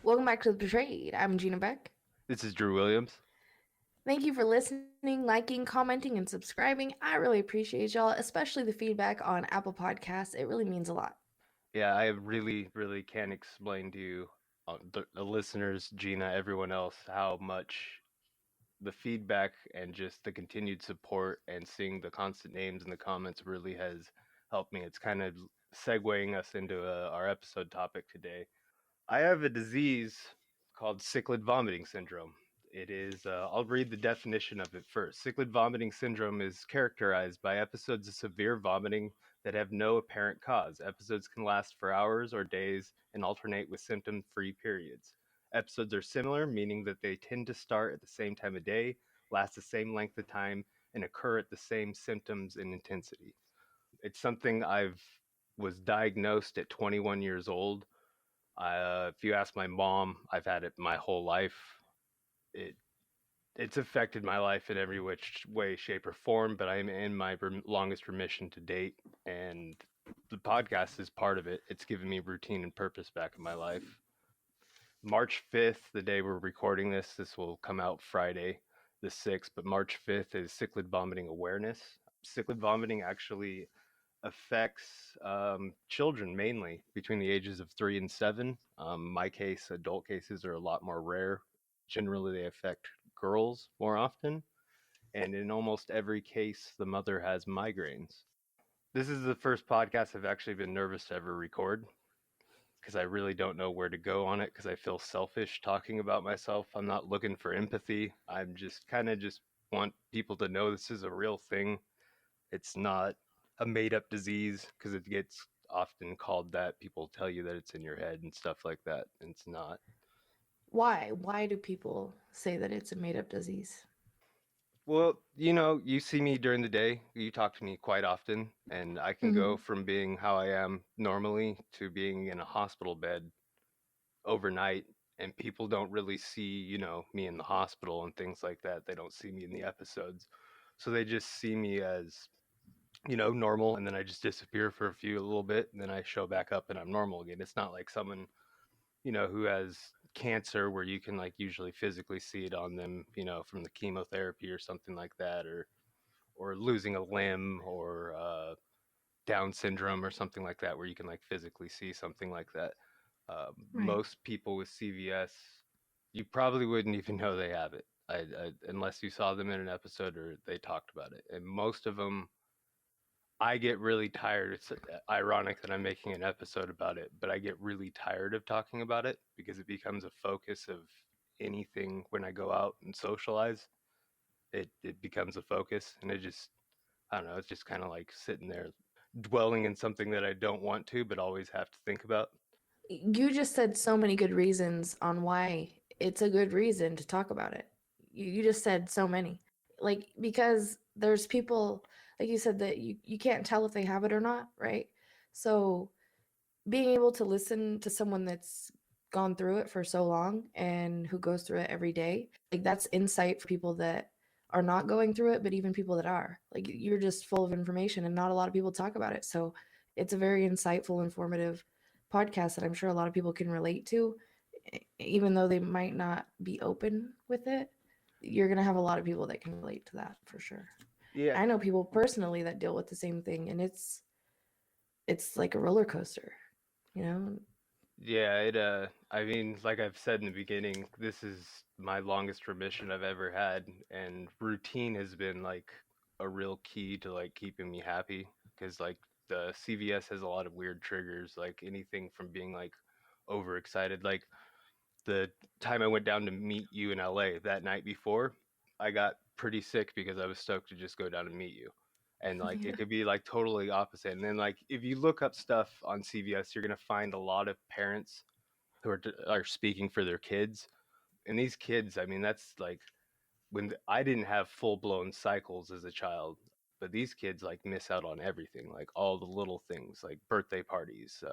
Welcome back to The Betrayed. I'm Gina Beck. This is Drew Williams. Thank you for listening, liking, commenting, and subscribing. I really appreciate y'all, especially the feedback on Apple Podcasts. It really means a lot. Yeah, I really can't explain to you, the listeners, Gina, everyone else, how much the feedback and just the continued support and seeing the constant names in the comments really has helped me. It's kind of segueing us into our episode topic today. I have a disease called cyclic vomiting syndrome. It is, I'll read the definition of it first. Cyclic vomiting syndrome is characterized by episodes of severe vomiting that have no apparent cause. Episodes can last for hours or days and alternate with symptom free periods. Episodes are similar, meaning that they tend to start at the same time of day, last the same length of time, and occur at the same symptoms and intensity. It's something I've was diagnosed at 21 years old. If you ask my mom, I've had it my whole life. It it's affected my life in every which way, shape, or form. But I'm in my longest remission to date, and the podcast is part of it. It's given me routine and purpose back in my life. March 5th, the day we're recording this, this will come out Friday, the 6th. But March 5th is Cyclic Vomiting Awareness. Cyclic vomiting actually affects children mainly between the ages of 3 and 7. My case, adult cases are a lot more rare. Generally, they affect girls more often. And in almost every case, the mother has migraines. This is the first podcast I've actually been nervous to ever record because I really don't know where to go on it because I feel selfish talking about myself. I'm not looking for empathy. I'm just kind of just want people to know this is a real thing. It's not a made up disease because it gets often called that. People tell you that it's in your head and stuff like that, and it's not. Why? Why do people say that it's a made up disease? Well, you see me during the day, you talk to me quite often, and I can go Mm-hmm. from being how I am normally to being in a hospital bed overnight, and people don't really see, me in the hospital and things like that. They don't see me in the episodes. So they just see me as normal, and then I just disappear for a little bit, and then I show back up and I'm normal again. It's not like someone, who has cancer where you can like usually physically see it on them, from the chemotherapy or something like that, or losing a limb or Down syndrome or something like that, where you can like physically see something like that. Right. Most people with CVS, you probably wouldn't even know they have it, unless you saw them in an episode or they talked about it. And most of them, I get really tired. It's ironic that I'm making an episode about it, but I get really tired of talking about it because it becomes a focus of anything when I go out and socialize. It becomes a focus, and it just, I don't know, it's just kind of like sitting there dwelling in something that I don't want to, but always have to think about. You just said so many good reasons on why it's a good reason to talk about it. You just said so many. Like, because there's people, like you said, that you can't tell if they have it or not, right? So being able to listen to someone that's gone through it for so long and who goes through it every day, like that's insight for people that are not going through it, but even people that are. Like you're just full of information and not a lot of people talk about it. So it's a very insightful, informative podcast that I'm sure a lot of people can relate to, even though they might not be open with it. You're going to have a lot of people that can relate to that for sure. Yeah, I know people personally that deal with the same thing, and it's like a roller coaster, you know. yeah, I mean, like I've said in the beginning, this is my longest remission I've ever had, and routine has been like a real key to like keeping me happy because like the CVS has a lot of weird triggers, like anything from being like overexcited. Like the time I went down to meet you in LA that night before, I got pretty sick because I was stoked to just go down and meet you. And like Yeah. it could be like totally opposite. And then like if you look up stuff on CVS, you're gonna find a lot of parents who are speaking for their kids. And these kids, I mean, that's like I didn't have full blown cycles as a child. But these kids like miss out on everything, like all the little things, like birthday parties,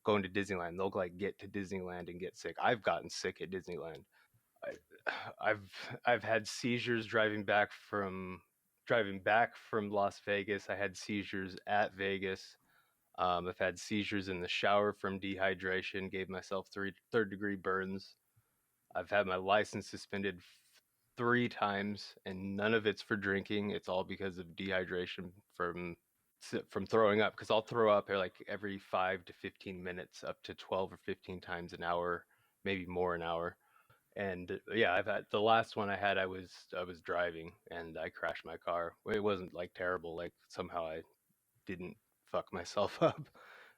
going to Disneyland. They'll like get to Disneyland and get sick. I've gotten sick at Disneyland. I, I've had seizures driving back from Las Vegas. I had seizures at Vegas. I've had seizures in the shower from dehydration. Gave myself third-degree burns. I've had my license suspended 3 times, and none of it's for drinking. It's all because of dehydration from throwing up. Because I'll throw up like every 5 to 15 minutes, up to 12 or 15 times an hour, maybe more an hour. And yeah, I've had the last one I had. I was driving and I crashed my car. It wasn't like terrible. Like somehow I didn't fuck myself up.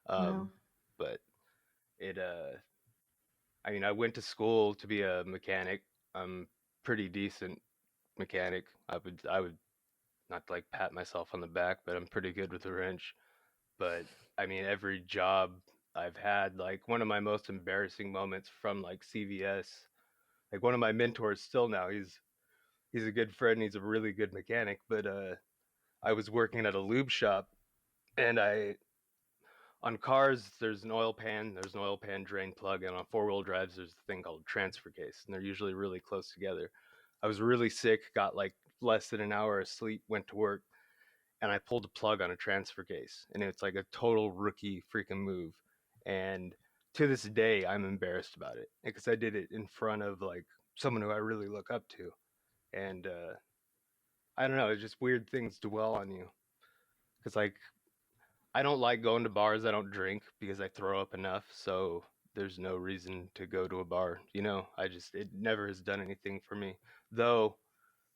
Wow. Um, but it I mean, I went to school to be a mechanic. I'm pretty decent mechanic. I would not like pat myself on the back, but I'm pretty good with a wrench. But I mean, every job I've had, like one of my most embarrassing moments from like CVS, like one of my mentors still now, he's a good friend, he's a really good mechanic, but I was working at a lube shop and I on cars there's an oil pan drain plug, and on four-wheel drives there's a thing called transfer case, and they're usually really close together. I was really sick, got like less than an hour of sleep, went to work, and I pulled a plug on a transfer case, and it's like a total rookie freaking move. And to this day I'm embarrassed about it because I did it in front of like someone who I really look up to. And I don't know, it's just weird things dwell on you because like I don't like going to bars. I don't drink because I throw up enough. So there's no reason to go to a bar. It never has done anything for me. Though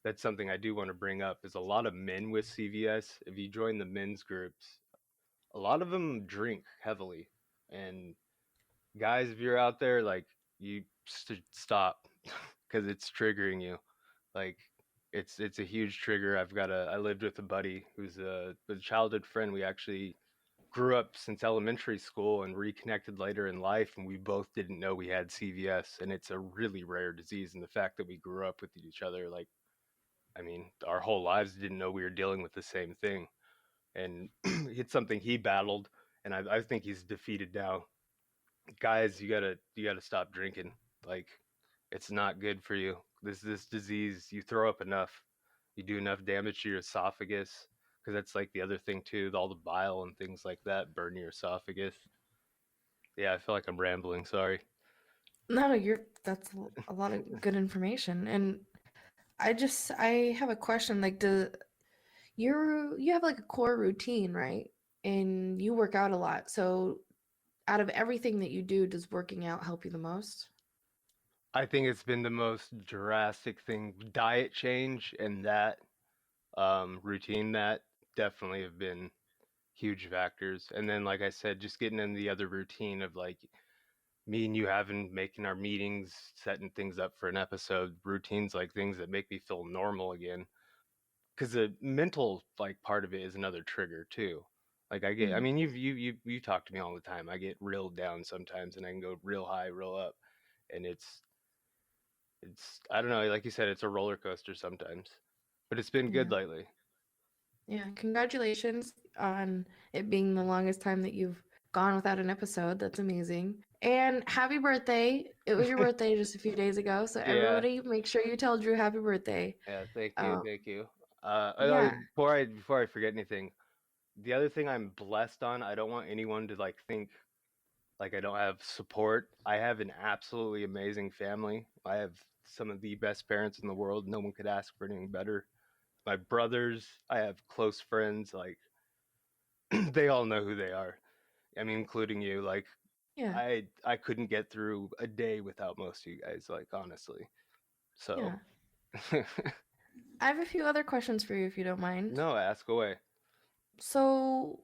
that's something I do want to bring up is a lot of men with CVS. If you join the men's groups, a lot of them drink heavily. And guys, if you're out there, like you stop because it's triggering you. Like it's a huge trigger. I lived with a buddy who's a childhood friend. We actually grew up since elementary school and reconnected later in life, and we both didn't know we had CVS, and it's a really rare disease. And the fact that we grew up with each other, like, I mean, our whole lives didn't know we were dealing with the same thing. And it's something he battled, and I think he's defeated now. Guys, you gotta stop drinking. Like, it's not good for you. This disease, you throw up enough, you do enough damage to your esophagus, because that's like the other thing too. All the bile and things like that burn your esophagus. Yeah, I feel like I'm rambling. Sorry. No, that's a lot of good information. And I have a question. Like, you have like a core routine, right? And you work out a lot. So, out of everything that you do, does working out help you the most? I think it's been the most drastic thing. Diet change and that routine that definitely have been huge factors. And then, like I said, just getting in the other routine of like me and you having making our meetings, setting things up for an episode, routines like things that make me feel normal again. Because the mental like part of it is another trigger too. Like I Mm. mean, you talk to me all the time. I get real down sometimes, and I can go real high, real up, and it's I don't know, like you said, it's a roller coaster sometimes, but it's been good Yeah. lately. Yeah. Congratulations on it being the longest time that you've gone without an episode. That's amazing. And happy birthday. It was your birthday just a few days ago. So Yeah, everybody make sure you tell Drew happy birthday. yeah. Thank you, Um, thank you. yeah. Before I forget anything, the other thing I'm blessed on, I don't want anyone to like think like I don't have support. I have an absolutely amazing family. I have some of the best parents in the world. No one could ask for anything better. My brothers, I have close friends. Like they all know who they are. I mean, including you. Like Yeah. I couldn't get through a day without most of you guys. Like honestly. So Yeah. I have a few other questions for you if you don't mind. no, ask away. So,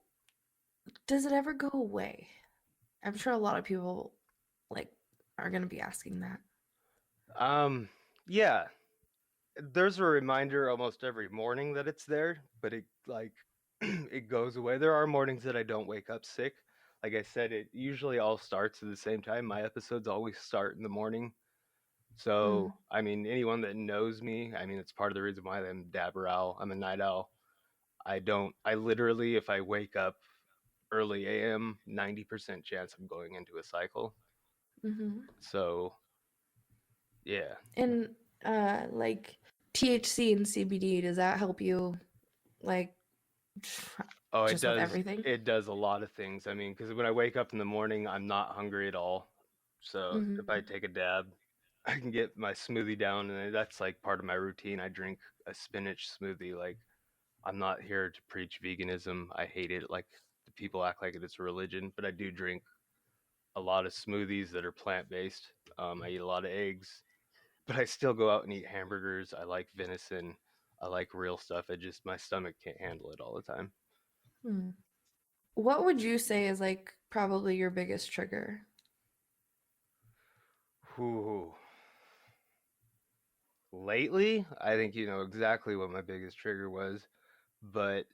does it ever go away? I'm sure a lot of people like are going to be asking that. Yeah, there's a reminder almost every morning that it's there, but it like it goes away. There are mornings that I don't wake up sick. Like I said, it usually all starts at the same time. My episodes always start in the morning. Mm. So, I mean, anyone that knows me, I mean, it's part of the reason why I'm Dabber Owl. I'm a night owl. I literally, if I wake up early AM, 90% chance I'm going into a cycle. Mm-hmm. So, yeah. And like THC and CBD, does that help you like Oh, it just with does. everything? It does a lot of things. I mean, because when I wake up in the morning, I'm not hungry at all. So if I Mm-hmm. take a dab, I can get my smoothie down, and that's like part of my routine. I drink a spinach smoothie. Like, I'm not here to preach veganism. I hate it. Like, the people act like it's a religion, but I do drink a lot of smoothies that are plant based. I eat a lot of eggs, but I still go out and eat hamburgers. I like venison. I like real stuff. It just, my stomach can't handle it all the time. Hmm. What would you say is like probably your biggest trigger? Whew. Lately, I think you know exactly what my biggest trigger was, but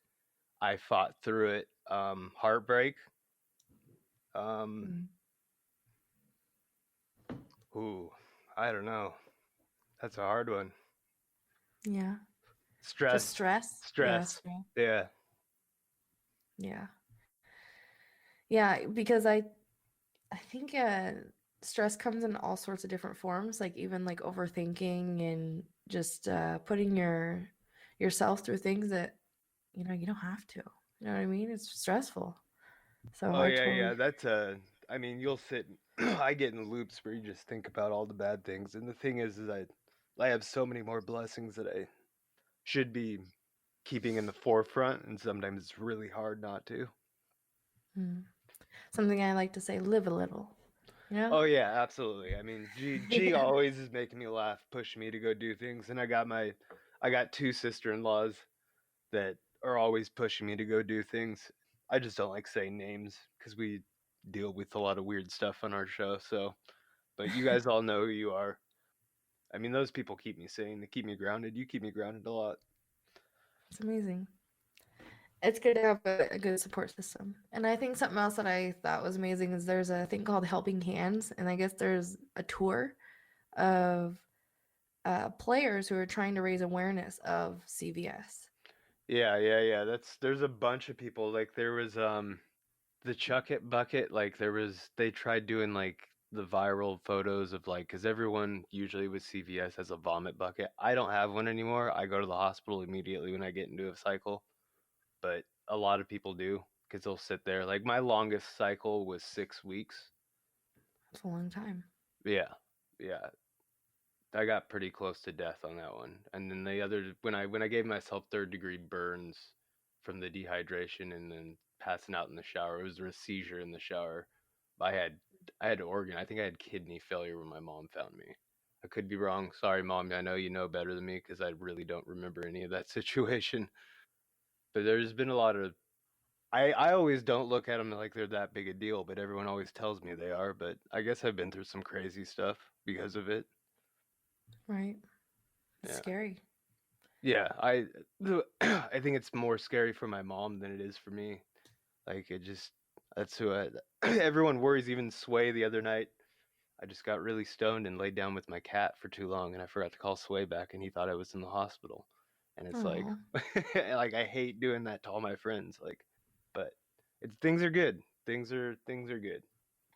I fought through it. Heartbreak. Um, Mm. ooh, I don't know. That's a hard one. Yeah. Just Stress. stress? Yeah, Stress. stress. Yeah. Yeah. Yeah, because I think stress comes in all sorts of different forms, like even like overthinking and just putting yourself through things that you don't have to. You know what I mean? It's stressful. So Oh I yeah, yeah. totally. That's I mean, you'll sit. I get in loops where you just think about all the bad things, and the thing is I have so many more blessings that I should be keeping in the forefront, and sometimes it's really hard not to. Mm. Something I like to say, live a little. You know? Oh yeah, absolutely. I mean, G Yeah. always is making me laugh, pushing me to go do things, and I got two sister-in-laws that are always pushing me to go do things. I just don't like saying names because we deal with a lot of weird stuff on our show. So, but you guys all know who you are. I mean, those people keep me sane. They keep me grounded. You keep me grounded a lot. It's amazing. It's good to have a good support system. And I think something else that I thought was amazing is there's a thing called Helping Hands, and I guess there's a tour of players who are trying to raise awareness of CVS. Yeah, yeah, yeah. There's a bunch of people. Like there was the Chuck It bucket. Like there was they tried doing like the viral photos of like because everyone usually with CVS has a vomit bucket. I don't have one anymore. I go to the hospital immediately when I get into a cycle, but a lot of people do because they'll sit there. Like my longest cycle was 6 weeks. It's a long time. Yeah, yeah. I got pretty close to death on that one. And then the other when I gave myself third degree burns from the dehydration and then passing out in the shower, it was a seizure in the shower. I had I had organ. I think I had kidney failure when my mom found me. I could be wrong. Sorry, mom. I know you know better than me because I really don't remember any of that situation. But there's been a lot of I always don't look at them like they're that big a deal, but everyone always tells me they are. But I guess I've been through some crazy stuff because of it. Right. It's Yeah. scary. Yeah, I think it's more scary for my mom than it is for me. Like it just that's who I everyone worries. Even Sway the other night, I just got really stoned and laid down with my cat for too long, and I forgot to call Sway back, and he thought I was in the hospital. And it's like, Oh. like I hate doing that to all my friends. Like, but things are good. Things are good.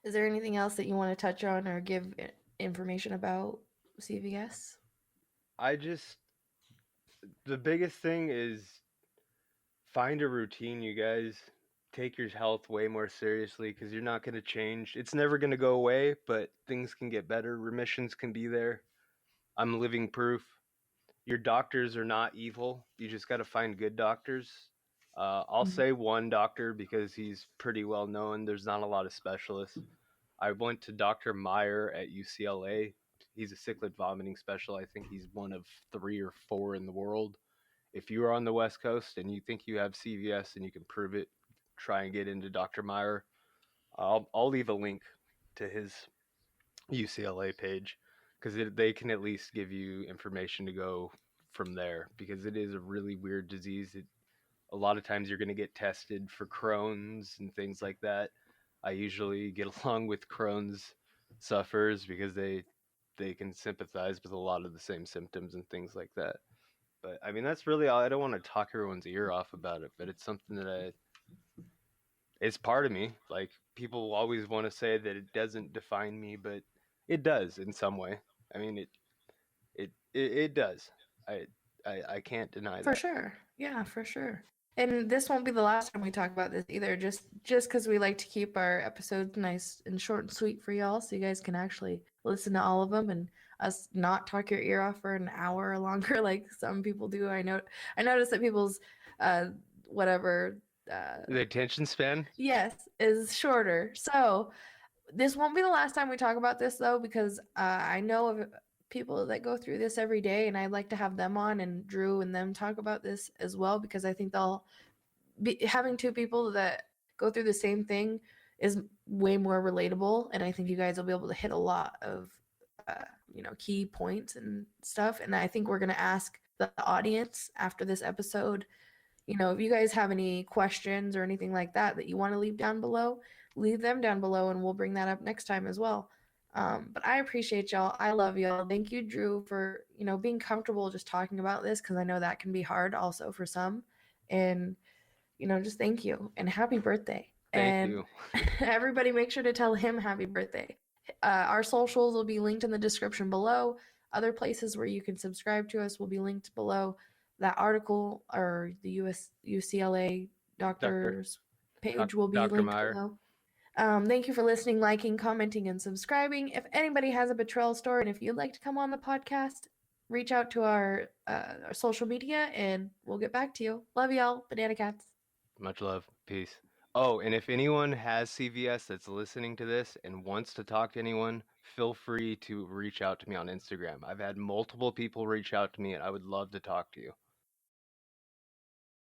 Is there anything else that you want to touch on or give information about CVS? I just the biggest thing is find a routine, you guys. Take your health way more seriously because you're not going to change. It's never going to go away, but things can get better. Remissions can be there. I'm living proof. Your doctors are not evil. You just got to find good doctors. I'll Mm. say one doctor because he's pretty well known. There's not a lot of specialists. I went to Dr. Meyer at UCLA. He's a cichlid vomiting specialist. I think he's one of 3 or 4 in the world. If you are on the West Coast and you think you have CVS and you can prove it, try and get into Dr. Meyer. I'll leave a link to his UCLA page because they can at least give you information to go from there because it is a really weird disease. A lot of times you're going to get tested for Crohn's and things like that. I usually get along with Crohn's sufferers because they can sympathize with a lot of the same symptoms and things like that. But I mean, that's really all. I don't want to talk everyone's ear off about it, but it's something that it's part of me. Like people always want to say that it doesn't define me, but it does in some way. I mean, it does. I I can't deny For that. sure. Yeah, for sure. And this won't be the last time we talk about this either, just because we like to keep our episodes nice and short and sweet for y'all, so you guys can actually listen to all of them and us not talk your ear off for an hour or longer like some people do. I notice that people's whatever The attention span. yes is shorter. So this won't be the last time we talk about this though, because I know of people that go through this every day, and I'd like to have them on and Drew and them talk about this as well, because I think they'll be having two people that go through the same thing is way more relatable, and I think you guys will be able to hit a lot of key points and stuff. And I think we're going to ask the audience after this episode, if you guys have any questions or anything like that you want to leave down below, leave them down below and we'll bring that up next time as well. But I appreciate y'all. I love y'all. Thank you, Drew, for being comfortable just talking about this, because I know that can be hard also for some. And just thank you and happy birthday. Thank And you. everybody make sure to tell him happy birthday. Our socials will be linked in the description below. Other places where you can subscribe to us will be linked below. That article or the UCLA doctor's page will be Dr. linked Meyer. below. Thank you for listening, liking, commenting, and subscribing. If anybody has a betrayal story and if you'd like to come on the podcast, reach out to our social media and we'll get back to you. Love y'all. Banana cats. Much love. Peace. Oh, and if anyone has CVS that's listening to this and wants to talk to anyone, feel free to reach out to me on Instagram. I've had multiple people reach out to me and I would love to talk to you.